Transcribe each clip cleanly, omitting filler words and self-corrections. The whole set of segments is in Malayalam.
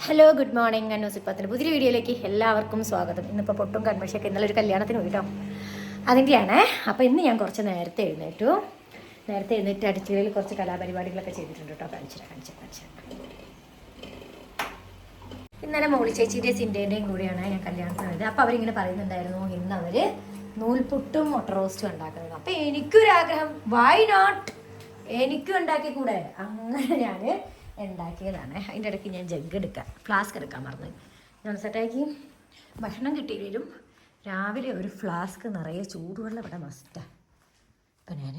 Hello good morning. ഞാൻ ന്യൂസിപ്പത്തിൽ പുതിയ വീഡിയോയിലേക്ക് എല്ലാവർക്കും സ്വാഗതം. ഇന്നിപ്പോൾ പൊട്ടും കൺമഷിയൊക്കെ ഇന്നലെ ഒരു കല്യാണത്തിന് പോയിട്ടോ, അതിൻ്റെയാണ്. അപ്പോൾ ഇന്ന് ഞാൻ കുറച്ച് നേരത്തെ എഴുന്നേറ്റ് അടുക്കളയിൽ കുറച്ച് കലാപരിപാടികളൊക്കെ ചെയ്തിട്ടുണ്ട് കേട്ടോ. കാണിച്ചു ഇന്നലെ മോളി ചേച്ചിയുടെയും സിൻ്റെൻ്റെയും കൂടിയാണ് ഞാൻ കല്യാണത്തിന് പോയത്. അപ്പോൾ അവരിങ്ങനെ പറയുന്നുണ്ടായിരുന്നു ഇന്ന് അവർ നൂൽപുട്ടും മുട്ട റോസ്റ്റും ഉണ്ടാക്കുന്നത്. അപ്പോൾ എനിക്കൊരാഗ്രഹം, വൈ നോട്ട്, എനിക്കും ഉണ്ടാക്കിക്കൂടെ? അങ്ങനെ ഞാൻ ഉണ്ടാക്കിയതാണ്. അതിൻ്റെ ഇടയ്ക്ക് ഞാൻ ജഗ് എടുക്കാം, ഫ്ലാസ്ക് എടുക്കാൻ മറന്നു. ഞാൻ സെറ്റാക്കി ഭക്ഷണം കിട്ടിയില്ലെങ്കിലും രാവിലെ ഒരു ഫ്ലാസ്ക് നിറയെ ചൂടുവെള്ളം ഇവിടെ മസ്റ്റാണ്. അപ്പം ഞാൻ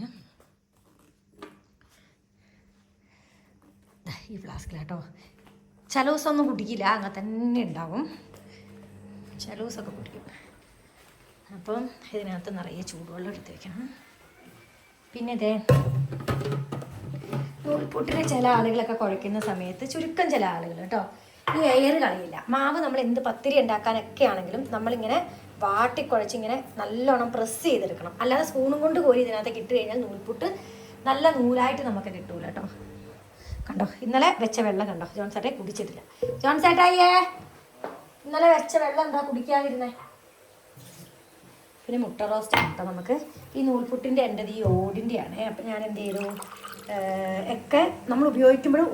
ഈ ഫ്ലാസ്കിലാട്ടോ. ചില ദിവസമൊന്നും കുടിക്കില്ല, അങ്ങനെ തന്നെ ഉണ്ടാവും. ചില ദിവസമൊക്കെ കുടിക്കും. അപ്പം ഇതിനകത്ത് നിറയെ ചൂടുവെള്ളം എടുത്ത് വയ്ക്കണം. പിന്നെ ഇതേ നൂൽപുട്ടിന് ചില ആളുകളൊക്കെ കുഴയ്ക്കുന്ന സമയത്ത്, ചുരുക്കം ചില ആളുകൾ കേട്ടോ, ഈ എയർ കളയില്ല. മാവ് നമ്മൾ എന്ത് പത്തിരി ഉണ്ടാക്കാനൊക്കെ ആണെങ്കിലും നമ്മളിങ്ങനെ വാട്ടിക്കുഴച്ചിങ്ങനെ നല്ലോണം പ്രസ് ചെയ്തെടുക്കണം. അല്ലാതെ സ്പൂണും കൊണ്ട് കോരി ഇതിനകത്തേക്ക് ഇട്ട് കഴിഞ്ഞാൽ നൂൽപുട്ട് നല്ല നൂലായിട്ട് നമുക്ക് കിട്ടൂല കേട്ടോ. കണ്ടോ, ഇന്നലെ വെച്ച വെള്ളം കണ്ടോ, ജോൺസേട്ടെ കുടിച്ചിട്ടില്ല. ജോൺസേട്ടായേ, ഇന്നലെ വെച്ച വെള്ളം എന്താ കുടിക്കാതിരുന്നേ? പിന്നെ മുട്ട റോസ്റ്റ് കേട്ടോ. നമുക്ക് ഈ നൂൽപുട്ടിൻ്റെ എൻ്റെത് ഈ ഓടിൻ്റെയാണ്. അപ്പം ഞാൻ എന്ത് ചെയ്തു, ഒക്കെ നമ്മൾ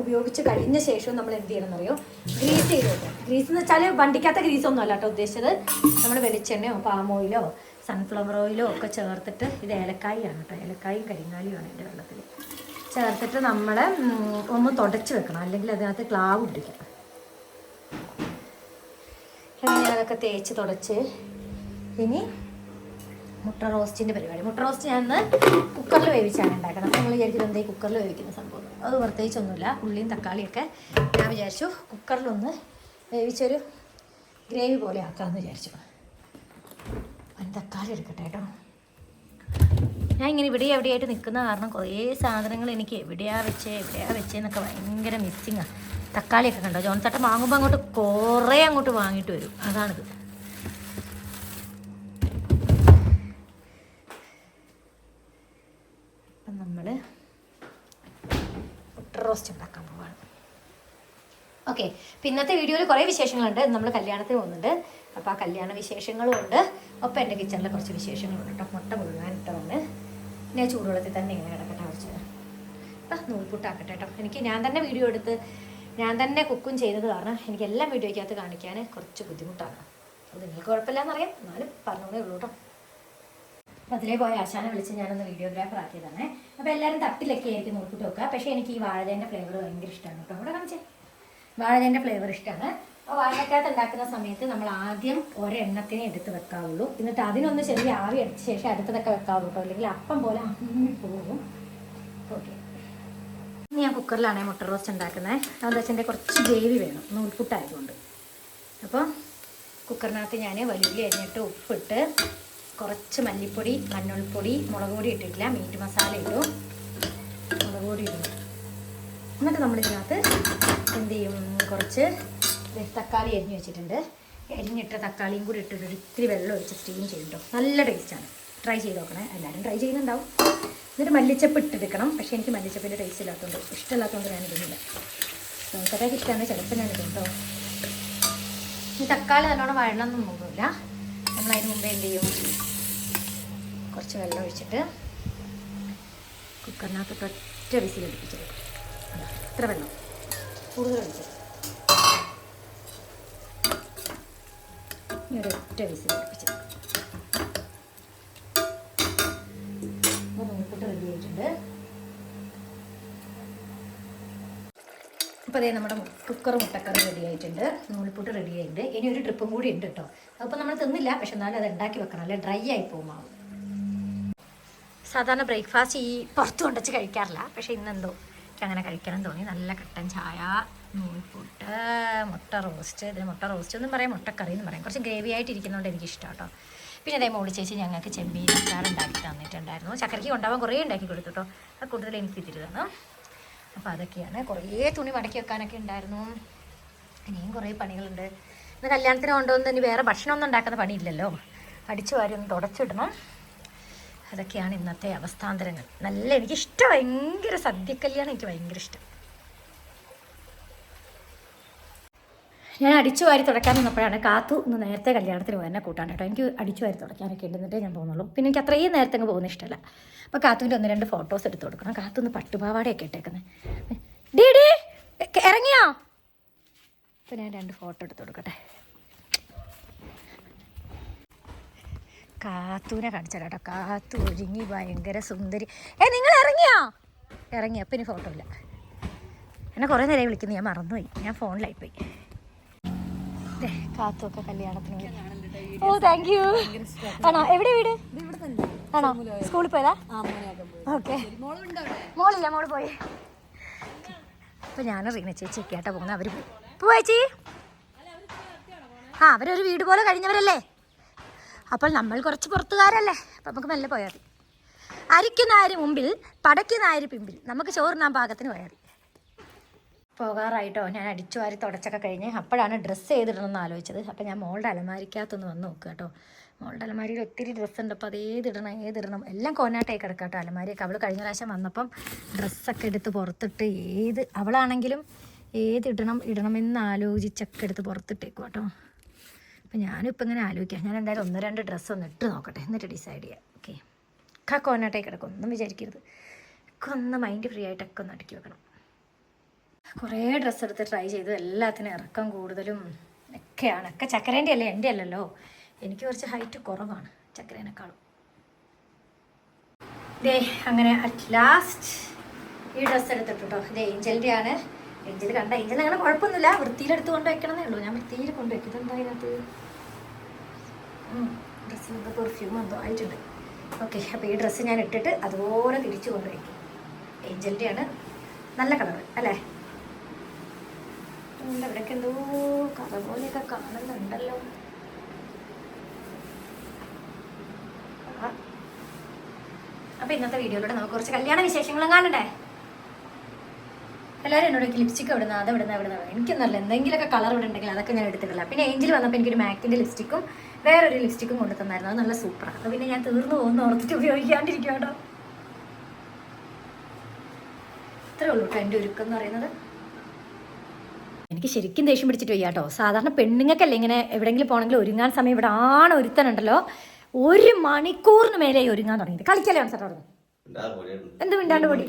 ഉപയോഗിച്ച് കഴിഞ്ഞ ശേഷം നമ്മൾ എന്ത് ചെയ്യണം എന്നറിയോ, ഗ്രീസ് ചെയ്ത് വെക്കാം. ഗ്രീസ് എന്ന് വെച്ചാൽ വണ്ടിക്കകത്ത ഗ്രീസൊന്നും അല്ല കേട്ടോ ഉദ്ദേശിച്ചത്. നമ്മൾ വെളിച്ചെണ്ണയോ പാം ഓയിലോ സൺഫ്ലവർ ഓയിലോ ഒക്കെ ചേർത്തിട്ട്, ഇത് ഏലക്കായാണ് കേട്ടോ, ഏലക്കായും കരിങ്ങാലിയുമാണ് എൻ്റെ വെള്ളത്തിൽ ചേർത്തിട്ട് നമ്മൾ ഒന്ന് തുടച്ച് വെക്കണം, അല്ലെങ്കിൽ അതിനകത്ത് ക്ലാവ് പിടിക്കും. അങ്ങനെ അതൊക്കെ തേച്ച് തുടച്ച് ഇനി മുട്ട റോസ്റ്റിൻ്റെ പരിപാടി. മുട്ട റോസ്റ്റ് ഞാൻ കുക്കറിൽ വേവിച്ചാണ് ഉണ്ടാക്കണം. അപ്പോൾ നമ്മൾ വിചാരിക്കുന്നത് എന്താ ഈ കുക്കറിൽ വേവിക്കുന്ന സംഭവം? അത് പ്രത്യേകിച്ചൊന്നുമില്ല. ഉള്ളിയും തക്കാളിയൊക്കെ ഞാൻ വിചാരിച്ചു കുക്കറിലൊന്ന് വേവിച്ചൊരു ഗ്രേവി പോലെ ആക്കാമെന്ന് വിചാരിച്ചു. അതിന് തക്കാളി എടുക്കട്ടെ കേട്ടോ. ഞാൻ ഇങ്ങനെ ഇവിടെ എവിടെയായിട്ട് നിൽക്കുന്ന കാരണം കുറേ സാധനങ്ങൾ എനിക്ക് എവിടെയാ വെച്ചെന്നൊക്കെ ഭയങ്കര മിസ്സിങ്ങാണ്. തക്കാളിയൊക്കെ കണ്ടോ, ജോൺസേട്ടൻ വാങ്ങുമ്പോൾ അങ്ങോട്ട് വാങ്ങിയിട്ട് വരും. അതാണിത്. നമ്മൾ മുട്ട റോസ്റ്റ് ഉണ്ടാക്കാൻ പോവാണ്. ഓക്കെ, അപ്പോൾ ഇന്നത്തെ വീഡിയോയിൽ കുറേ വിശേഷങ്ങളുണ്ട്. നമ്മൾ കല്യാണത്തിന് പോകുന്നുണ്ട്. അപ്പോൾ ആ കല്യാണ വിശേഷങ്ങളും ഉണ്ട്, ഒപ്പം എൻ്റെ കിച്ചണിലെ കുറച്ച് വിശേഷങ്ങളുണ്ട് കേട്ടോ. മുട്ട മുഴുവൻ ഇട്ടതാണ്. ഞാൻ ചൂടുവെള്ളത്തിൽ തന്നെ ഇങ്ങനെ കിടക്കട്ടെ കുറച്ച്. അപ്പം നൂൽപുട്ടാക്കട്ടെ കേട്ടോ. എനിക്ക് ഞാൻ തന്നെ വീഡിയോ എടുത്ത് ഞാൻ തന്നെ കുക്കും ചെയ്തത് കാരണം എനിക്ക് എല്ലാം വീഡിയോയ്ക്കകത്ത് കാണിക്കാൻ കുറച്ച് ബുദ്ധിമുട്ടാണ്. അത് നിങ്ങൾക്ക് കുഴപ്പമില്ലാന്നറിയാം, എന്നാലും പറഞ്ഞോളേ ഉള്ളൂ കേട്ടോ. അപ്പം അതിലേ പോയ ആശാനെ വിളിച്ച് ഞാനൊന്ന് വീഡിയോഗ്രാഫർ ആക്കിയതാണ്. അപ്പോൾ എല്ലാവരും തട്ടിലൊക്കെ ആയിരിക്കും നൂൽപുട്ട് വെക്കുക. പക്ഷേ എനിക്ക് ഈ വാഴേൻ്റെ ഫ്ലേവർ ഭയങ്കര ഇഷ്ടമാണ് കേട്ടോ. അവിടെ കാണിച്ചേ, വാഴേൻ്റെ ഫ്ലേവർ ഇഷ്ടമാണ്. അപ്പോൾ വാഴക്കകത്ത് ഉണ്ടാക്കുന്ന സമയത്ത് നമ്മൾ ആദ്യം ഒരെണ്ണത്തിനെ എടുത്ത് വെക്കാവുള്ളൂ. എന്നിട്ട് അതിനൊന്ന് ചെറിയ ആവി അടിച്ച ശേഷം അടുത്തതൊക്കെ വെക്കാവുള്ളൂ കേട്ടോ, അല്ലെങ്കിൽ അപ്പം പോലെ പോകും. ഓക്കെ, ഇനി ഞാൻ കുക്കറിലാണ് മുട്ട റോസ്റ്റ് ഉണ്ടാക്കുന്നത്. അതെന്താ വെച്ചാൽ എൻ്റെ കുറച്ച് ഗ്രേവി വേണം, നൂൽപുട്ടായതുകൊണ്ട്. അപ്പോൾ കുക്കറിനകത്ത് ഞാൻ വലിയുള്ളി അരിഞ്ഞിട്ട് ഉപ്പിട്ട് കുറച്ച് മല്ലിപ്പൊടി, മഞ്ഞൾപ്പൊടി, മുളക് പൊടി ഇട്ടിട്ടില്ല, മീറ്റ് മസാല ഇട്ടു, മുളക് പൊടി ഇടുന്നു. എന്നിട്ട് നമ്മളിതിനകത്ത് എന്ത് ചെയ്യും, കുറച്ച് തക്കാളി അരിഞ്ഞ് വെച്ചിട്ടുണ്ട്. അരിഞ്ഞിട്ട തക്കാളിയും കൂടി ഇട്ടിട്ട് ഇത്തിരി വെള്ളം ഒഴിച്ച് സ്റ്റീം ചെയ്തിട്ടോ. നല്ല ടേസ്റ്റാണ്, ട്രൈ ചെയ്ത് നോക്കണേ. എല്ലാവരും ട്രൈ ചെയ്യുന്നുണ്ടാവും. എന്നിട്ട് മല്ലിച്ചപ്പ് ഇട്ടെടുക്കണം. പക്ഷേ എനിക്ക് മല്ലിച്ചപ്പിൻ്റെ ടേസ്റ്റ് ഇഷ്ടമില്ലാത്തതുകൊണ്ട് ഞാൻ ഇടുന്നില്ല. നമുക്കതൊക്കെ ഇഷ്ടമാണ്, ചിലപ്പോൾ ഞാൻ ഇടും കേട്ടോ. ഈ തക്കാളി നല്ലോണം വഴണമെന്നൊന്നുമില്ല. നമ്മളതിന് മുമ്പേ എന്ത് ചെയ്യും, കുറച്ച് വെള്ളം ഒഴിച്ചിട്ട് കുക്കറിനകത്ത് ഒറ്റ വിസിലടുപ്പിച്ചത്. ഇത്ര വെള്ളം കൂടുതൽ ഒഴിച്ചത്, ഇനി ഒരൊറ്റ വിസിലടുപ്പിച്ചത്. നൂൽപുട്ട് റെഡി ആയിട്ടുണ്ട്. അപ്പോൾ അതേ നമ്മുടെ കുക്കർ മുട്ടക്കറി റെഡി ആയിട്ടുണ്ട്, നൂൽപുട്ട് റെഡി ആയിട്ടുണ്ട്. ഇനി ഒരു ട്രിപ്പും കൂടി ഉണ്ട് കേട്ടോ. അപ്പോൾ നമ്മൾ തിന്നില്ല, പക്ഷെ എന്നാലും അത് ഉണ്ടാക്കി വെക്കണം, അല്ലെ ഡ്രൈ ആയി പോകുമാവും. സാധാരണ ബ്രേക്ക്ഫാസ്റ്റ് ഈ പുറത്ത് കൊണ്ടുവച്ച് കഴിക്കാറില്ല, പക്ഷേ ഇന്നെന്തോ എനിക്ക് അങ്ങനെ കഴിക്കണം തോന്നി. നല്ല കട്ടൻ ചായ, നൂൽപുട്ട്, മുട്ട റോസ്റ്റ്. ഇതിന് മുട്ട റോസ്റ്റ് എന്നും പറയാം, മുട്ടക്കറി എന്ന് പറയാം. കുറച്ച് ഗ്രേവി ആയിട്ട് ഇരിക്കുന്നതുകൊണ്ട് എനിക്കിഷ്ടം കേട്ടോ. പിന്നെ അതേ മോളി ചേച്ചി ഞങ്ങൾക്ക് ചെമ്മീൻ അച്ചാർ ഉണ്ടാക്കി തന്നിട്ടുണ്ടായിരുന്നു. ചക്കരയ്ക്ക് കൊണ്ടുപോകാൻ കുറേ ഉണ്ടാക്കി കൊടുത്തു കേട്ടോ. അത് കൂടുതൽ എനിക്ക് തിരുതാണ്. അപ്പോൾ അതൊക്കെയാണ്. കുറേ തുണി മടക്കി വെക്കാനൊക്കെ ഉണ്ടായിരുന്നു. ഇനിയും കുറേ പണികളുണ്ട്. ഇന്ന് കല്യാണത്തിന് കൊണ്ടുവന്ന് ഇനി വേറെ ഭക്ഷണമൊന്നും ഉണ്ടാക്കുന്ന പണിയില്ലല്ലോ. അടിച്ചു വാരി ഒന്ന് തുടച്ചിടണം. അതൊക്കെയാണ് ഇന്നത്തെ അവസ്ഥാന്തരങ്ങൾ. നല്ല എനിക്കിഷ്ടം, ഭയങ്കര സദ്യക്കല്യാണം എനിക്ക് ഭയങ്കര ഇഷ്ടം. ഞാൻ അടിച്ചു വാരി തുടയ്ക്കാൻ വന്നപ്പോഴാണ് കാത്തു ഇന്ന് നേരത്തെ കല്യാണത്തിന് പോകാൻ കൂട്ടാൻ കേട്ടോ. എനിക്ക് അടിച്ചു വാരി തുടയ്ക്കാനൊക്കെ ഉണ്ടെന്നിട്ടേ ഞാൻ പോകുന്നുള്ളൂ. പിന്നെ എനിക്ക് അത്രയും നേരത്തെ അങ്ങ് പോകുന്ന ഇഷ്ടമല്ല. അപ്പോൾ കാത്തുവിൻ്റെ 1-2 ഫോട്ടോസ് എടുത്ത് കൊടുക്കണം. കാത്തുനിന്ന് പട്ടുപാവാടയൊക്കെ ഇട്ടേക്കുന്നത്. ഡീ ഇറങ്ങിയോ? അപ്പോൾ ഞാൻ 2 ഫോട്ടോ എടുത്ത് കൊടുക്കട്ടെ. കാത്തൂനെ കാണിച്ചാൽ കേട്ടോ. കാത്തു ഒരുങ്ങി ഭയങ്കര സുന്ദരി. നിങ്ങൾ ഇറങ്ങിയോ? ഇറങ്ങി. അപ്പം ഇനി ഫോട്ടോ ഇല്ല. എന്നെ കുറേ നേരം വിളിക്കുന്നു, ഞാൻ മറന്നുപോയി. ഞാൻ ഫോണിലായിപ്പോയി. കാത്തുമൊക്കെ കല്യാണത്തിന് പോയി. ഓ താങ്ക് യു. ആണോ? എവിടെ വീട്? ആണോ? സ്കൂളിൽ പോയതാ? ഓക്കെ. മോളില്ല, മോള് പോയി. അപ്പോൾ ഞാൻ റീന ചേച്ചി ഒക്കെ ആയിട്ടാണ് പോകുന്നത്. അവർ പോയി. ചേച്ചി അവരൊരു വീട് പോലെ കഴിഞ്ഞവരല്ലേ. അപ്പോൾ നമ്മൾ കുറച്ച് പുറത്തുകാരല്ലേ. അപ്പം നമുക്ക് മെല്ലെ പോയാൽ മതി. അരിക്കുന്ന ആര് മുമ്പിൽ, പടയ്ക്കുന്ന ആര് പിമ്പിൽ. നമുക്ക് ചോറിനാൻ പാകത്തിന് പോയാൽ മതി. പോകാറായിട്ടോ. ഞാൻ അടിച്ചു വാരി തുടച്ചൊക്കെ കഴിഞ്ഞ് അപ്പോഴാണ് ഡ്രസ്സ് ചെയ്തിടണമെന്ന് ആലോചിച്ചത്. അപ്പോൾ ഞാൻ മോളുടെ അലമാരിക്കകത്തൊന്ന് വന്ന് നോക്കുക കേട്ടോ. മോളുടെ അലമാരിയിൽ ഒത്തിരി ഡ്രസ്സുണ്ട്. അപ്പോൾ അത് ഏതിടണം എല്ലാം കോനാട്ടായി കിടക്കാം കേട്ടോ അലമാരിയൊക്കെ. അവൾ കഴിഞ്ഞ പ്രാവശ്യം വന്നപ്പം ഡ്രസ്സൊക്കെ എടുത്ത് പുറത്തിട്ട് അവളാണെങ്കിലും ഇടണമെന്ന് ആലോചിച്ചൊക്കെ എടുത്ത് പുറത്തിട്ടേക്കും കേട്ടോ. അപ്പോൾ ഞാനിപ്പോൾ ഇങ്ങനെ ആലോചിക്കാം. ഞാൻ എന്തായാലും 1-2 ഡ്രസ്സ് ഒന്ന് ഇട്ട് നോക്കട്ടെ, എന്നിട്ട് ഡിസൈഡ് ചെയ്യാം. ഓക്കെ. കോനാട്ടായി കിടക്കും, ഒന്നും വിചാരിക്കരുത്. ഒന്ന് മൈൻഡ് ഫ്രീ ആയിട്ടൊക്കെ ഒന്ന് അടുക്കി വെക്കണം. കുറേ ഡ്രസ്സ് എടുത്ത് ട്രൈ ചെയ്തു. എല്ലാത്തിനും ഇറക്കം കൂടുതലും ഒക്കെയാണ്. ഒക്കെ ചക്കരേൻ്റെ അല്ലേ, എൻ്റെ അല്ലല്ലോ. എനിക്ക് കുറച്ച് ഹൈറ്റ് കുറവാണ് ചക്കരേനേക്കാളും. അങ്ങനെ അറ്റ് ലാസ്റ്റ് ഈ ഡ്രസ്സ് എടുത്തിട്ടു കേട്ടോ. ഇത് ഏഞ്ചലിൻ്റെ ആണ്. ഏഞ്ചൽ കണ്ട ഏഞ്ചൽ അങ്ങനെ കുഴപ്പമൊന്നുമില്ല. വൃത്തിയിലെടുത്ത് കൊണ്ട് വയ്ക്കണമെന്നേ ഉള്ളൂ. ഞാൻ വൃത്തിയിൽ കൊണ്ട് വയ്ക്കും. ഇതെന്താ അതിനകത്ത് ഡ്രസ്സിന് പെർഫ്യൂം എന്തോ ആയിട്ടുണ്ട്. ഓക്കെ. അപ്പോൾ ഈ ഡ്രസ്സ് ഞാൻ ഇട്ടിട്ട് അതുപോലെ തിരിച്ചു കൊണ്ട് വയ്ക്കും. ഏഞ്ചലിൻ്റെ ആണ്. നല്ല കളർ അല്ലേ? ഇവിടേക്ക് എന്തോ കഥ പോലെയൊക്കെ കാണുന്നുണ്ടല്ലോ. അപ്പോൾ ഇന്നത്തെ വീഡിയോയിലൂടെ നമുക്ക് കുറച്ച് കല്യാണ വിശേഷങ്ങളും കാണണ്ടേ. എല്ലാവരും എന്നോടൊക്കെ ലിപ്സ്റ്റിക്ക് ഇവിടുന്ന അതെവിടുന്ന എനിക്കൊന്നല്ല, എന്തെങ്കിലുമൊക്കെ കളർ ഇവിടെ ഉണ്ടെങ്കിൽ അതൊക്കെ ഞാൻ എടുത്തിട്ടില്ല. പിന്നെ ഏഞ്ചൽ വന്നപ്പോൾ എനിക്കൊരു മാക്കിൻ്റെ ലിപ്സ്റ്റിക്കും വേറൊരു ലിപ്സ്റ്റിക്കും കൊണ്ടു തന്നായിരുന്നു. അത് നല്ല സൂപ്പറാണ്. അപ്പോൾ പിന്നെ ഞാൻ തീർന്നു പോകുന്ന ഓർത്തിട്ട് ഉപയോഗിക്കാണ്ടിരിക്കും കേട്ടോ. ഇത്രേ ഉള്ളൂ കേട്ടോ എൻ്റെ ഒരുക്കം എന്ന് പറയുന്നത്. എനിക്ക് ശരിക്കും ദേഷ്യം പിടിച്ചിട്ട് വയ്യ കേട്ടോ. സാധാരണ പെണ്ണുങ്ങൾക്കല്ലേ ഇങ്ങനെ എവിടെയെങ്കിലും പോകണമെങ്കിൽ ഒരുങ്ങാൻ സമയം ഇവിടെ ഒരുത്തനുണ്ടല്ലോ 1 മണിക്കൂറിന് മേലെ ഒരുങ്ങാൻ തുടങ്ങിയത്. കളിക്കല്ലേ സാർ പറഞ്ഞു. എന്ത് മിണ്ടാണ്ട് പൊടി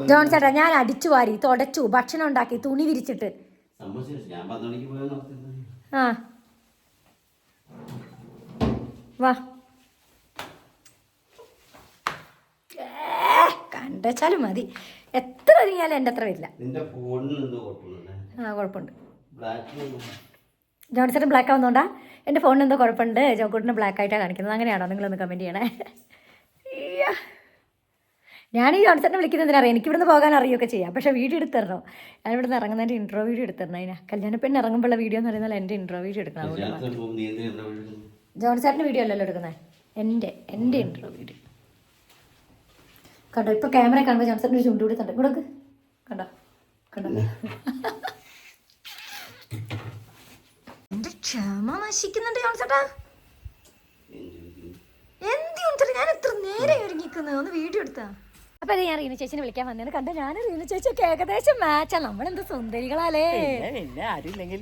ജോൺ ചേട്ടാ. ഞാൻ അടിച്ചു വാരി തുടച്ചു, ഭക്ഷണം ഉണ്ടാക്കി, തുണി വിരിച്ചിട്ട്. വാ കണ്ടാലും മതി. എത്ര ഒരുങ്ങിയാലും എൻ്റെ അത്ര വരില്ല. കുഴപ്പമുണ്ട്. ജോൺസേട്ടൻ ബ്ലാക്ക് ആവുന്നോണ്ടാ? എൻ്റെ ഫോണിന് എന്തോ കുഴപ്പമുണ്ട്. ജോക്കൂട്ടിന് ബ്ലാക്ക് ആയിട്ടാണ് കാണിക്കുന്നത്. അങ്ങനെയാണോ? നിങ്ങളൊന്ന് കമൻറ്റ് ചെയ്യണേ. ഞാൻ ഈ ജോൺസേട്ടനെ വിളിക്കുന്നതിനറിയാം. എനിക്കിവിടുന്ന് പോകാൻ അറിയുകയൊക്കെ ചെയ്യാം. പക്ഷേ വീഡിയോ എടുത്ത് തരണോ? ഞാൻ ഇവിടുന്ന് ഇറങ്ങുന്നതിൻ്റെ ഇൻട്രോ വീഡിയോ എടുത്ത് തരണം. അതിനാ കല്യാണ പെണ്ണ് ഇറങ്ങുമ്പോഴുള്ള വീഡിയോ എന്ന് പറയുന്നത് എൻ്റെ ഇൻട്രോ വീഡിയോ എടുക്കണം. ജോൺസേട്ടൻ്റെ വീഡിയോ അല്ലല്ലോ എടുക്കുന്നത്, എൻ്റെ ഇൻട്രോ വീഡിയോ. കണ്ടോ? ഇപ്പോൾ ക്യാമറ കാണുമ്പോൾ ജോൺസേട്ടൻ ഒരു ചുണ്ട് കൊടുത്തുണ്ട്. ഇവിടേക്ക് കണ്ടോ? എൻ്റെ ക്ഷമ നശിക്കുന്നുണ്ട് ജോൺസേട്ടാ. എന്ത് ജോൺസേട്ടാ, ഞാൻ എത്ര നേരം ഒരുങ്ങിക്കുന്നത്. ഒന്ന് വീഡിയോ എടുത്താ. അപ്പോൾ അത് ഞാൻ റീന ചേച്ചിനെ വിളിക്കാൻ വന്നേന്ന് കണ്ടോ. ഞാൻ റീന ചേച്ചിയൊക്കെ ഏകദേശം മാച്ചാണ്. നമ്മളെന്ത് സൗന്ദര്യങ്ങളാലേ.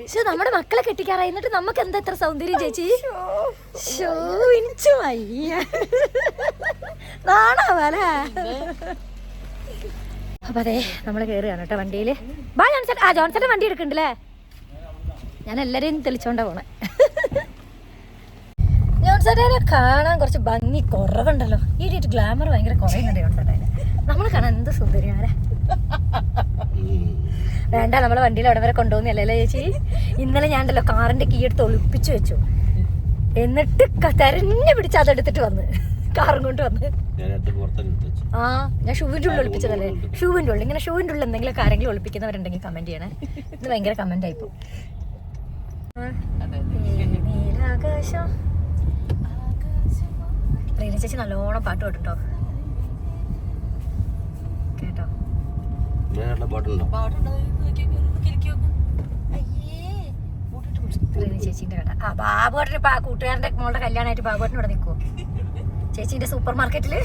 പക്ഷെ നമ്മുടെ മക്കളെ കെട്ടിക്കാറായി, എന്നിട്ട് നമുക്ക് എന്താ എത്ര സൗന്ദര്യം ചേച്ചി. എനിക്ക് വയ്യ നാണാവല്ലേ. അപ്പൊ അതെ നമ്മൾ കയറുകയാണ് കേട്ടോ വണ്ടിയിൽ. ബാ ജോൺസേട്ടൻ. ജോൺസേട്ടൻ വണ്ടി എടുക്കണ്ടല്ലേ? ഞാൻ എല്ലാവരെയും തെളിച്ചോണ്ടാ പോണേ. ജോൺസേട്ടനെ കാണാൻ കുറച്ച് ഭംഗി കുറവുണ്ടല്ലോ. ഈ ഗ്ലാമർ ഭയങ്കര കുറയുന്നുണ്ട് ജോൺസേട്ടനെ. നമ്മൾ കാണാൻ എന്ത് സുന്ദരിയാരാ. വേണ്ട, നമ്മളെ വണ്ടിയിൽ അവിടെ വരെ കൊണ്ടുപോകുന്നല്ലേ ചേച്ചി. ഇന്നലെ ഞാൻ ഉണ്ടല്ലോ കാറിന്റെ കീ എടുത്ത് ഒളിപ്പിച്ചു വെച്ചു. എന്നിട്ട് തെരഞ്ഞു പിടിച്ച് അതെടുത്തിട്ട് വന്ന് കാറും കൊണ്ട് വന്ന്. ഞാൻ ഷൂവിൻ്റെ ഉള്ളിൽ ഒളിപ്പിച്ചതല്ലേ. ഷൂവിൻ്റെ ഉള്ളിൽ ഇങ്ങനെ ഷൂവിൻ്റെ ഉള്ളിൽ എന്തെങ്കിലും കാര്യങ്ങൾ ഒളിപ്പിക്കുന്നവരുണ്ടെങ്കിൽ കമന്റ് ചെയ്യണേ. ഇത് ഭയങ്കര കമന്റ് ആയിപ്പോ. നീലാകാശം. റീന ചേച്ചി നല്ലോണം പാട്ട് കേട്ടോ. കേട്ടോ? റീന ചേച്ചിന്റെ കട. ബാബുവേട്ടന് ഇപ്പൊ കൂട്ടുകാരന്റെ മോളുടെ കല്യാണമായിട്ട് ബാബുവേട്ടൻ ഇവിടെ നിൽക്കുവോ? ചേച്ചിന്റെ സൂപ്പർ മാർക്കറ്റില്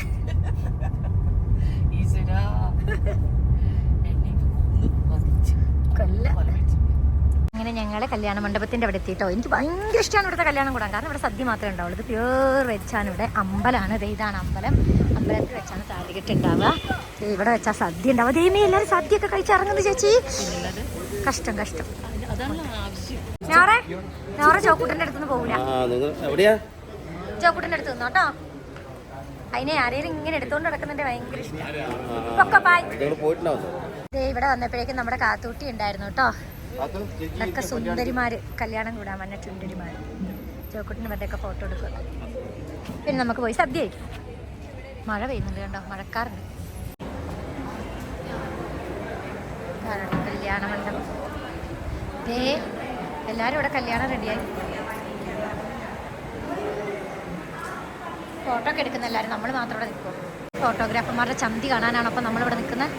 അങ്ങനെ ഞങ്ങൾ കല്യാണ മണ്ഡപത്തിൻ്റെ അവിടെ എത്തിയിട്ടോ. എനിക്ക് ഭയങ്കര ഇഷ്ടമാണ് ഇവിടുത്തെ കല്യാണം കൂടാൻ. കാരണം ഇവിടെ സദ്യ മാത്രമേ ഉണ്ടാവുള്ളൂ. ഇത് പ്യൂർ വെച്ചാണ്. ഇവിടെ അമ്പലമാണ്. ഇതാണ് അമ്പലം. അമ്പലത്തിൽ വെച്ചാണ് താലികെട്ട് ഉണ്ടാവുക. ഇവിടെ വെച്ചാൽ സദ്യ ഉണ്ടാവുക. ദൈവമേ, എല്ലാവരും സദ്യയൊക്കെ കഴിച്ചിറങ്ങുന്നത് ചേച്ചി. കഷ്ടം. ഞാറെ ചോക്കൂട്ടൻ്റെ അടുത്തുനിന്ന് പോകില്ല. ചോക്കൂട്ടൻ്റെ അടുത്ത് നിന്നോട്ടോ. അതിനെ ആരെയും ഇങ്ങനെ എടുത്തോണ്ട് നടക്കുന്നുണ്ട്. ഭയങ്കര ഇഷ്ടം. ഇവിടെ വന്നപ്പോഴേക്കും നമ്മുടെ കാത്തൂട്ടി ഉണ്ടായിരുന്നു കേട്ടോ. ഒക്കെ സുന്ദരിമാര് കല്യാണം കൂടാൻ വന്ന ചുണ്ടരിമാര്. ചോക്കുട്ടിന് മറ്റൊക്കെ ഫോട്ടോ എടുക്കുക. പിന്നെ നമുക്ക് പോയി സദ്യ കഴിക്കാം. മഴ പെയ്യുന്നുണ്ട് കണ്ടോ, മഴക്കാറുണ്ട്. കല്യാണ മണ്ഡപം. എല്ലാരും ഇവിടെ കല്യാണം റെഡിയായി. ഫോട്ടോ ഒക്കെ എടുക്കുന്ന എല്ലാവരും. നമ്മൾ മാത്രം ഇവിടെ നിൽക്കും. ഫോട്ടോഗ്രാഫർമാരുടെ ചന്തി കാണാനാണ് അപ്പം നമ്മളിവിടെ നിൽക്കുന്നത്.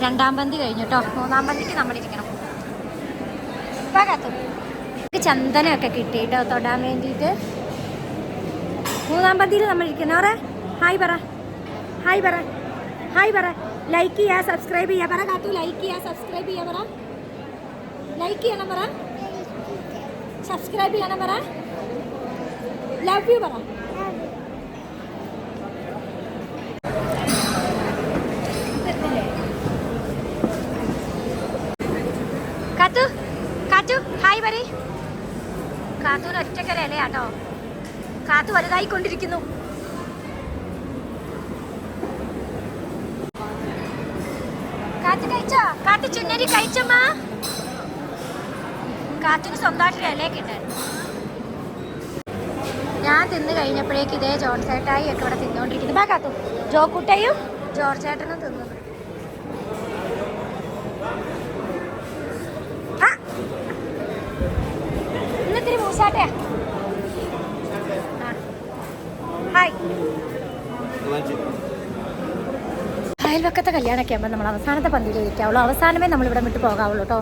രണ്ടാം പന്തി കഴിഞ്ഞു കേട്ടോ. മൂന്നാം പന്തിക്ക് നമ്മളിരിക്കണം. ചന്ദനമൊക്കെ കിട്ടി കേട്ടോ തൊടാൻ വേണ്ടിയിട്ട്. മൂന്നാം പന്തിയിൽ നമ്മളിരിക്കുന്നവരെ ഹായ് പറ. ലൈക്ക് ചെയ്യുക, സബ്സ്ക്രൈബ് ചെയ്യുക. പറ കാത്തു. ലൈക്ക് ചെയ്യുക, സബ്സ്ക്രൈബ് ചെയ്യുക. പറ ലൈക്ക് ചെയ്യണം. പറ സബ്സ്ക്രൈബ് ചെയ്യണം. പറ ലവ് യു. പറ കാത്തു ഹായ് പറ. കാത്തൂന് ഒറ്റക്കലയാട്ടോ. കാത്തു വലുതായിക്കൊണ്ടിരിക്കുന്നു. കാത്തു കഴിച്ചോ? കാത്തു ചുന്നരി കഴിച്ചമ്മ. കാത്തുന് സ്വന്തമായിട്ട് ഇലയൊക്കെ ഉണ്ടായിരുന്നു. ഞാൻ തിന്ന് കഴിഞ്ഞപ്പോഴേക്ക് ഇതേ ജോൺസേട്ടായി ഒക്കെ ഇവിടെ തിന്നുകൊണ്ടിരിക്കുന്നു. കാത്തു ജോക്കുട്ടയും ജോർജേട്ടനും തിന്നു. ഇന്നത്തിരി മൂസാട്ടയാ. ഹായ്. അയൽവക്കത്തെ കല്യാണമൊക്കെ ആകുമ്പോൾ നമ്മൾ അവസാനത്തെ പന്തിയിൽ ഇരിക്കാവുള്ളൂ. അവസാനമേ നമ്മളിവിടെ വിട്ട് പോകാവുള്ളൂ കേട്ടോ.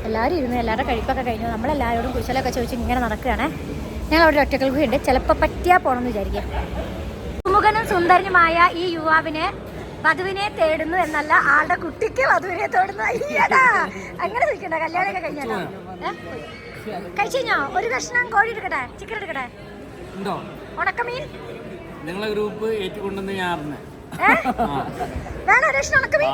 എല്ലാവരും ഇരുന്ന് എല്ലാവരുടെ കഴിപ്പൊക്കെ കഴിഞ്ഞു. നമ്മളെല്ലാവരോടും കുശലൊക്കെ ചോദിച്ച് ഇങ്ങനെ നടക്കുകയാണ്. ഞങ്ങൾ അവിടെ ഒറ്റക്കൽ ഗുഹയുണ്ട്. ചിലപ്പോൾ പറ്റിയാൽ പോകണമെന്ന് വിചാരിക്കുക. സുമുഖനും സുന്ദരനുമായ ഈ യുവാവിനെ വധുവിനെ തേടുന്നു എന്നല്ല, ആളുടെ കുട്ടിക്ക് വധുവിനെ തേടുന്നു. അയ്യടാ, അങ്ങനെ നിൽക്കണ്ട. കല്യാണമൊക്കെ കഴിഞ്ഞാലോ? കഴിച്ചു കഴിഞ്ഞോ? ഒരു കഷ്ണം കോഴി എടുക്കട്ടെ, ചിക്കൻ എടുക്കട്ടെ, ഉണക്കമീൻ നിങ്ങളെ ഗ്രൂപ്പ് ഏറ്റുകൊണ്ടെന്ന് ഞാൻ വേണോ? ഒരു കഷ്ണം ഉണക്കമീൻ.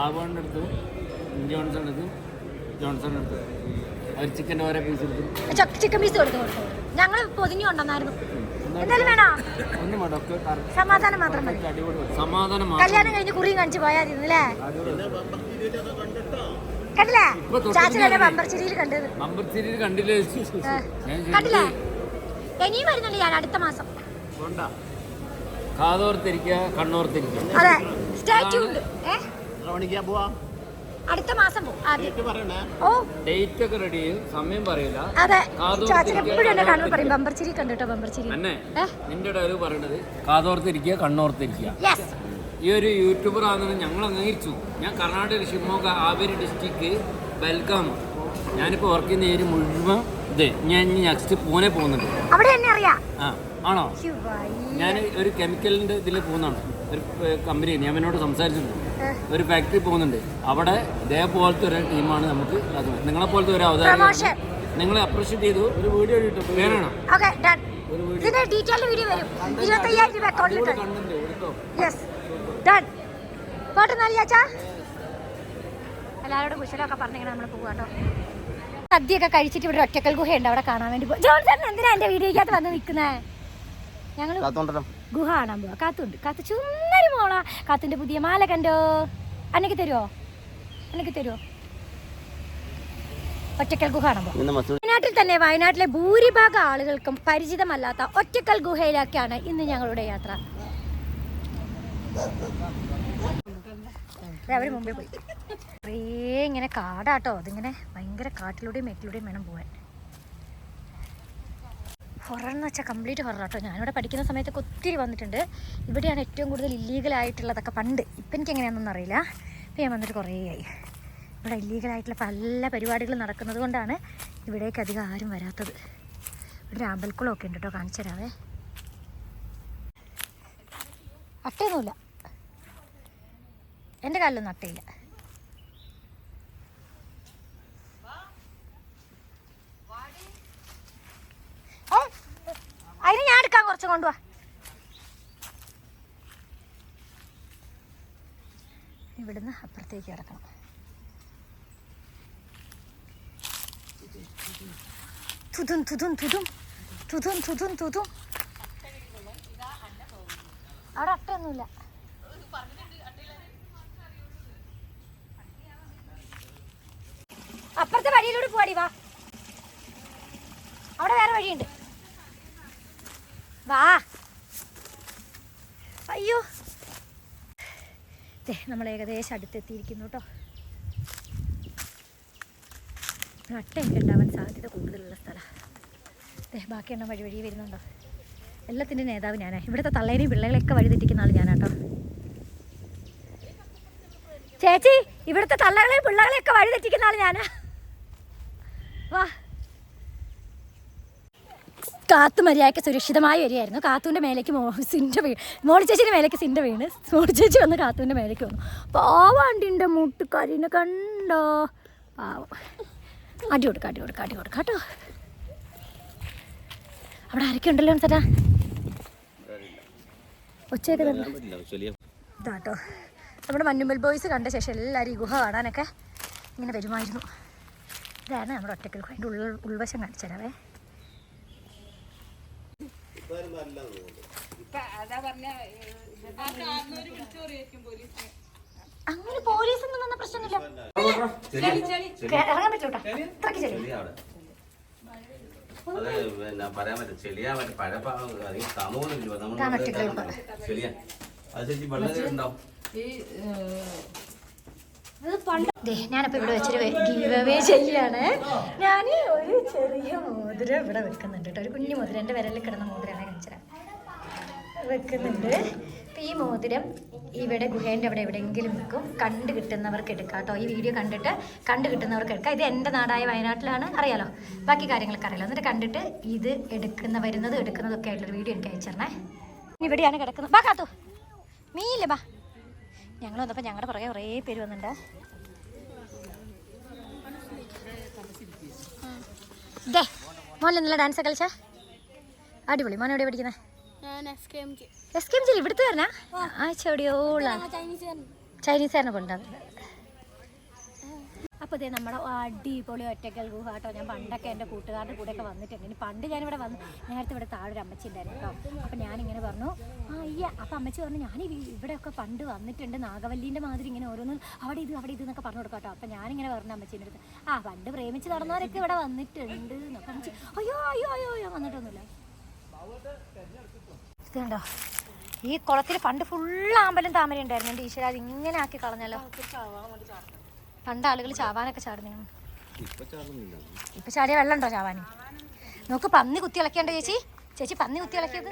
ചിക്കൻ പീസ് കൊടുത്തു. ഞങ്ങൾ പൊതിഞ്ഞു കൊണ്ടുവന്നായിരുന്നു. എന്തായാലും വേണോ? സമാധാനം മാത്രം മതി. കല്യാണം കഴിഞ്ഞ് കുറിയും കാണിച്ച് പോയായിരുന്നല്ലേ? കണ്ടില്ലേ? ചാച്ചനെ ബമ്പർച്ചിരിയിൽ കണ്ടത്. കണ്ടില്ലേ? ഇനിയും വരുന്നുണ്ട് ഞാൻ അടുത്ത മാസം. അതെ, സ്റ്റേ ട്യൂൺഡ്. അടുത്ത മാസം പോകും. ഡേറ്റ് ഒക്കെ റെഡി ചെയ്യും, സമയം പറയില്ല. അതെ, ചാച്ചൻ എപ്പോഴും എന്നെ കാണുമ്പോൾ പറയും ബമ്പർച്ചിരി കണ്ടിട്ടോ, ബമ്പർച്ചിരി. നിന്റെ ഡയലോഗ് പറയണത് കാതോർത്തിരിക്കുക, കണ്ണോർത്തിരിക്കുക. ഈ ഒരു യൂട്യൂബർ ആണെന്ന് ഞങ്ങൾ അംഗീകരിച്ചു. ഞാൻ കർണാടക, ഷിമോഗ, ആവേരി ഡിസ്ട്രിക്ട്, ബെൽഗാം. ഞാനിപ്പോൾ വർക്ക് ചെയ്യുന്ന ഏരിയ മുഴുവൻ ഇത്. ഞാൻ നെക്സ്റ്റ് പൂനെ പോകുന്നുണ്ട്. അവിടെ എന്നെ അറിയാം. ആണോ? ഞാൻ ഒരു കെമിക്കലിന്റെ ഇതിൽ പോകുന്നതാണ്. ഒരു കമ്പനി ഞാൻ എന്നോട് സംസാരിച്ചിട്ടുണ്ട്. ഒരു ഫാക്ടറി പോകുന്നുണ്ട്. അവിടെ ഇതേപോലത്തെ ഒരു ടീമാണ് നമുക്ക്. അത് നിങ്ങളെ പോലത്തെ ഒരു അവതാരം നിങ്ങളെ അപ്രീഷിയേറ്റ് ചെയ്തു. ഒരു വീഡിയോ വേണോ? എല്ലാവരോടും കുശലൊക്കെ പറഞ്ഞിങ്ങനെ നമ്മൾ പോകാട്ടോ. സദ്യയൊക്കെ കഴിച്ചിട്ട് ഇവിടെ ഒറ്റക്കൽ ഗുഹയുണ്ട്, അവിടെ കാണാൻ വേണ്ടി പോകും. ജോൺസൺ എന്തിനാ എന്റെ വീഡിയോക്കകത്ത് വന്ന് നിൽക്കുന്നേ? ഞങ്ങൾ ഗുഹ കാണാൻ പോവാ. കാത്തുണ്ട്. കാത്തു ചുന്നരി മോളാ. കാത്തിന്റെ പുതിയ മാല കണ്ടോ? അന്നക്ക് തരുമോ? ഒറ്റക്കൽ ഗുഹ കാണുമ്പോൾ വയനാട്ടിൽ തന്നെ വയനാട്ടിലെ ഭൂരിഭാഗം ആളുകൾക്കും പരിചിതമല്ലാത്ത ഒറ്റക്കൽ ഗുഹയിലേക്കാണ് ഇന്ന് ഞങ്ങളുടെ യാത്ര. അവർ മുമ്പേ പോയി. കുറേ ഇങ്ങനെ കാടാട്ടോ, അതിങ്ങനെ ഭയങ്കര കാട്ടിലൂടെയും മേട്ടിലൂടെയും വേണം പോകാൻ. ഹൊറർ എന്ന് വെച്ചാൽ കംപ്ലീറ്റ് ഹൊറർ കേട്ടോ. ഞാനിവിടെ പഠിക്കുന്ന സമയത്തൊക്കെ ഒത്തിരി വന്നിട്ടുണ്ട്. ഇവിടെയാണ് ഏറ്റവും കൂടുതൽ ഇല്ലീഗലായിട്ടുള്ളതൊക്കെ പണ്ട്. ഇപ്പം എനിക്ക് എങ്ങനെയാണെന്നൊന്നും അറിയില്ല. ഇപ്പം ഞാൻ വന്നിട്ട് കുറേ ആയി. ഇവിടെ ഇല്ലീഗലായിട്ടുള്ള പല പരിപാടികൾ നടക്കുന്നത് കൊണ്ടാണ് ഇവിടേക്ക് അധികം ആരും വരാത്തത്. ഇവിടെ ഒരു അമ്പലക്കുളമൊക്കെ ഉണ്ട് കേട്ടോ, കാണിച്ചു തരാവേ. അട്ടയൊന്നുമില്ല, എൻ്റെ കാലിലൊന്നും അട്ടയില്ല. അതിന് ഞാൻ എടുക്കാൻ കുറച്ച് കൊണ്ടുപോവാ. ഇവിടുന്ന് അപ്പുറത്തേക്ക് കിടക്കണം. തുതും തുതും തുതും തുതും തുതും തുതും. അവിടെ അട്ടയൊന്നുമില്ല. അപ്പുറത്തെ വഴിയിലൂടെ പോവാടി, വാ. അവിടെ വേറെ വഴിയുണ്ട്, വാ. അയ്യോ, നമ്മൾ ഏകദേശം അടുത്തെത്തിയിരിക്കുന്നു കേട്ടോ. അട്ടയൊക്കെ ഉണ്ടാവാൻ സാധ്യത കൂടുതലുള്ള സ്ഥലമാണ്. ബാക്കി എണ്ണം വഴി വഴി വരുന്നുണ്ടോ? എല്ലാത്തിൻ്റെ നേതാവ് ഞാനാ. ഇവിടുത്തെ തള്ളേനെയും പിള്ളേകളെയൊക്കെ വഴി തെറ്റിക്കുന്ന ആൾ ഞാനാട്ടോ. ചേച്ചി, ഇവിടുത്തെ തള്ളകളെയും പിള്ളേകളെയൊക്കെ വഴി തെറ്റിക്കുന്ന ആൾ ഞാനാ. വാ. കാത്തു മര്യാദയ്ക്ക് സുരക്ഷിതമായി വരികയായിരുന്നു. കാത്തൂൻ്റെ മേലേക്ക് സിൻ്റെ വീണ്, മോളി ചേച്ചിൻ്റെ മേലേക്ക് സിൻ്റെ വീണ് മോളി ചേച്ചി വന്ന് കാത്തൂൻ്റെ മേലേക്ക് വന്നു. പാവാണ്ടിൻ്റെ മുട്ടുകാരിനെ കണ്ടോ? പാവം. അടി കൊടുക്കാം, അടി കൊടുക്കാം, അടി കൊടുക്കാം കേട്ടോ. അവിടെ ആരൊക്കെ ഉണ്ടല്ലോ ചേട്ടാ? ഒച്ചയൊക്കെ ഇതാട്ടോ. നമ്മുടെ മഞ്ഞുമ്മൽ ബോയ്സ് കണ്ട ശേഷം എല്ലാവരും ഈ ഗുഹ കാണാനൊക്കെ ഇങ്ങനെ വരുമായിരുന്നു. ഇതാണ് നമ്മുടെ ഒറ്റക്കൽ ഗുഹ. അതിൻ്റെ ഉൾവശം കാണിച്ചു തരാവേ. അങ്ങനെ പോലീസൊന്നും വന്ന പ്രശ്നമില്ല. ഇറങ്ങാൻ പറ്റൂട്ടാ, അത്രയ്ക്ക് ചെളി. ഞാനിപ്പോൾ ഇവിടെ വെച്ചൊരു ഗീവ് അവേ ചെയ്യാണ്. ഞാൻ ഒരു ചെറിയ മോതിരം ഇവിടെ വെക്കുന്നുണ്ട് കേട്ടോ. ഒരു കുഞ്ഞു മോതിരം, എൻ്റെ വിരലിൽ കിടന്ന മോതിരമാണ് കാണിച്ചത് വെക്കുന്നുണ്ട്. അപ്പം ഈ മോതിരം ഇവിടെ ഗുഹേൻ്റെ അവിടെ എവിടെയെങ്കിലും വെക്കും. കണ്ടു കിട്ടുന്നവർക്ക് എടുക്കാം കേട്ടോ. ഈ വീഡിയോ കണ്ടു കിട്ടുന്നവർക്ക് എടുക്കാം. ഇത് എൻ്റെ നാടായ വയനാട്ടിലാണ്, അറിയാലോ. ബാക്കി കാര്യങ്ങളൊക്കെ അറിയാലോ. എന്നിട്ട് കണ്ടിട്ട് ഇത് എടുക്കുന്നതൊക്കെ ആയിട്ടുള്ളൊരു വീഡിയോ എനിക്ക് അയച്ചു തരണേ. ഇവിടെയാണ് കിടക്കുന്നത്. ബാ കാത്തു, മീയില്ലേ, ബാ. ഞങ്ങൾ വന്നപ്പോൾ ഞങ്ങളുടെ പുറകെ കുറേ പേര് വന്നിട്ടുണ്ട്. മോനെ നല്ല ഡാൻസ് കളിച്ചാ അടിപൊളി. മോനെ എവിടെയാണ് പഠിക്കുന്നത്? SKMG ഇവിടുത്തെ വരണ ആഴ്ച എവിടെയോളാണ് ചൈനീസുകാരനെ കൊണ്ടുവന്നത്. അപ്പോൾ ഇതേ നമ്മുടെ അടിപൊളി ഒറ്റക്കൽ ഗുഹ കേട്ടോ. ഞാൻ പണ്ടൊക്കെ എൻ്റെ കൂട്ടുകാരുടെ കൂടെയൊക്കെ വന്നിട്ടുണ്ട്. ഇനി പണ്ട് ഞാനിവിടെ നേരത്തെ ഇവിടെ താഴെ ഒരു അമ്മച്ചി ഉണ്ടായിരുന്നു കേട്ടോ. അപ്പോൾ ഞാനിങ്ങനെ പറഞ്ഞു, അയ്യ. അപ്പോൾ അമ്മച്ചി പറഞ്ഞു, ഞാൻ ഇവിടെയൊക്കെ പണ്ട് വന്നിട്ടുണ്ട്, നാഗവല്ലീൻ്റെ മാതിരി ഇങ്ങനെ ഓരോന്നും അവിടെ ഇത് എന്നൊക്കെ പറഞ്ഞു കൊടുക്കാം കേട്ടോ. അപ്പോൾ ഞാനിങ്ങനെ പറഞ്ഞു അമ്മച്ചീൻ്റെ അടുത്ത്, പണ്ട് പ്രേമിച്ച് നടന്നവരൊക്കെ ഇവിടെ വന്നിട്ടുണ്ട് എന്നൊക്കെ. അമ്മച്ചി അയ്യോ വന്നിട്ടൊന്നുമില്ല. ഇത് കണ്ടോ, ഈ കുളത്തിൽ പണ്ട് ഫുള്ള് ആമ്പലും താമര ഉണ്ടായിരുന്നു. എൻ്റെ ഈശ്വര, അത് ഇങ്ങനെ ആക്കി കളഞ്ഞല്ലോ. പണ്ട് ആളുകൾ ചാവാനൊക്കെ ചാടുന്നു. ഇപ്പൊ ചാടിയ വെള്ളം ഉണ്ടോ ചാവാൻ? നോക്ക്, പന്നി കുത്തി ഇളക്കിയുണ്ടോ ചേച്ചി പന്നി കുത്തി ഇളക്കിയത്.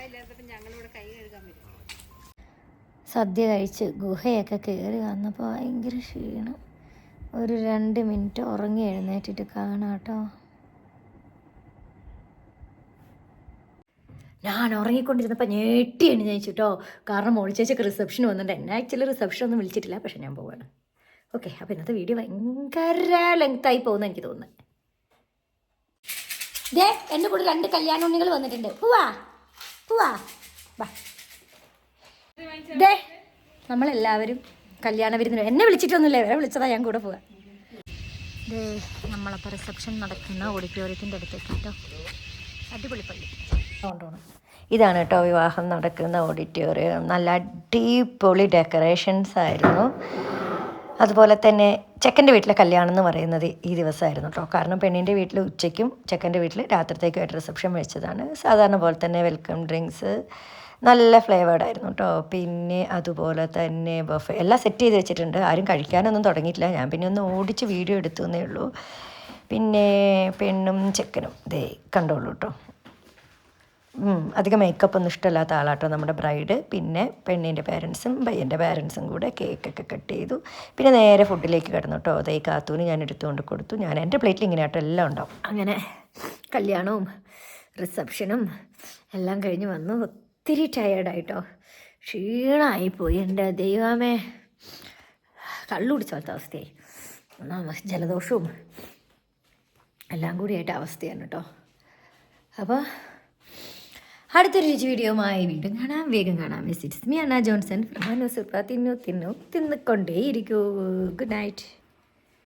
സദ്യ കഴിച്ച് ഗുഹയൊക്കെ കയറി വന്നപ്പോൾ ഭയങ്കര ക്ഷീണം. ഒരു 2 മിനിറ്റ് ഉറങ്ങി എഴുന്നേറ്റിട്ട് കാണാട്ടോ. ഞാൻ ഉറങ്ങിക്കൊണ്ടിരുന്നപ്പോൾ ഞെട്ടി എഴുന്നേച്ചു കേട്ടോ. കാരണം മോളി ചേച്ചിക്ക് റിസപ്ഷൻ വന്നിട്ടുണ്ട്. എന്നെ ആക്ച്വലി റിസപ്ഷൻ ഒന്നും വിളിച്ചിട്ടില്ല, പക്ഷെ ഞാൻ പോവാണ്. ഓക്കെ, അപ്പോൾ ഇന്നത്തെ വീഡിയോ ഭയങ്കര ലെങ്തായി പോകുന്ന എനിക്ക് തോന്നുന്നത്. എൻ്റെ കൂടെ 2 കല്യാണോണ്ണികൾ വന്നിട്ടുണ്ട്. പോവാ ബാ. നമ്മളെല്ലാവരും കല്യാണ വിരുന്നിന് എന്നെ വിളിച്ചിട്ടൊന്നുമില്ല, വേറെ വിളിച്ചതാ, ഞാൻ കൂടെ പോവാം. നമ്മളപ്പോൾ റിസപ്ഷൻ നടക്കുന്ന ഓഡിറ്റോറിയത്തിൻ്റെ അടുത്തേക്ക് കേട്ടോ. അടിപൊളി പള്ളി കൊണ്ടുപോകണം. ഇതാണ് കേട്ടോ വിവാഹം നടക്കുന്ന ഓഡിറ്റോറിയം. നല്ല അടിപൊളി ഡെക്കറേഷൻസ് ആയിരുന്നു. അതുപോലെ തന്നെ ചെക്കൻ്റെ വീട്ടിലെ കല്യാണം എന്ന് പറയുന്നത് ഈ ദിവസമായിരുന്നു കേട്ടോ. കാരണം പെണ്ണിൻ്റെ വീട്ടിൽ ഉച്ചയ്ക്കും ചെക്കൻ്റെ വീട്ടിൽ രാത്രിത്തേക്കുമായിട്ട് റിസപ്ഷൻ വെച്ചതാണ്. സാധാരണ പോലെ തന്നെ വെൽക്കം ഡ്രിങ്ക്സ് നല്ല ഫ്ലേവേർഡ് ആയിരുന്നു കേട്ടോ. പിന്നെ അതുപോലെ തന്നെ ബഫേ എല്ലാം സെറ്റ് ചെയ്ത് വെച്ചിട്ടുണ്ട്. ആരും കഴിക്കാനൊന്നും തുടങ്ങിയിട്ടില്ല. ഞാൻ പിന്നെ ഒന്ന് ഓടിച്ച് വീഡിയോ എടുത്തു എന്നേ ഉള്ളൂ. പിന്നെ പെണ്ണും ചെക്കനും ദേ കണ്ടോളൂ കേട്ടോ. അധികം മേക്കപ്പ് ഒന്നും ഇഷ്ടമല്ലാത്ത ആളാട്ടോ നമ്മുടെ ബ്രൈഡ്. പിന്നെ പെണ്ണിൻ്റെ പേരൻസും പയ്യൻ്റെ പേരൻസും കൂടെ കേക്കൊക്കെ കട്ട് ചെയ്തു. പിന്നെ നേരെ ഫുഡിലേക്ക് കിടന്നു കേട്ടോ. അതേ കാത്തൂന് ഞാൻ എടുത്തുകൊണ്ട് കൊടുത്തു. ഞാൻ എൻ്റെ പ്ലേറ്റിൽ ഇങ്ങനെ ആട്ടോ എല്ലാം ഉണ്ടാവും. അങ്ങനെ കല്യാണവും റിസപ്ഷനും എല്ലാം കഴിഞ്ഞ് വന്നു. ഒത്തിരി ടയേർഡായിട്ടോ, ക്ഷീണമായിപ്പോയി. എൻ്റെ ദൈവമേ, കള്ളു കുടിച്ച പോലത്തെ അവസ്ഥയായി. ജലദോഷവും എല്ലാം കൂടിയായിട്ട് അവസ്ഥയാണ് കേട്ടോ. അപ്പോൾ അടുത്തൊരു രുചി വീഡിയോയുമായി വീണ്ടും കാണാം, വേഗം കാണാം. It's me Anna Johnson from തിന്നു തിന്നുകൊണ്ടേയിരിക്കൂ. Good night.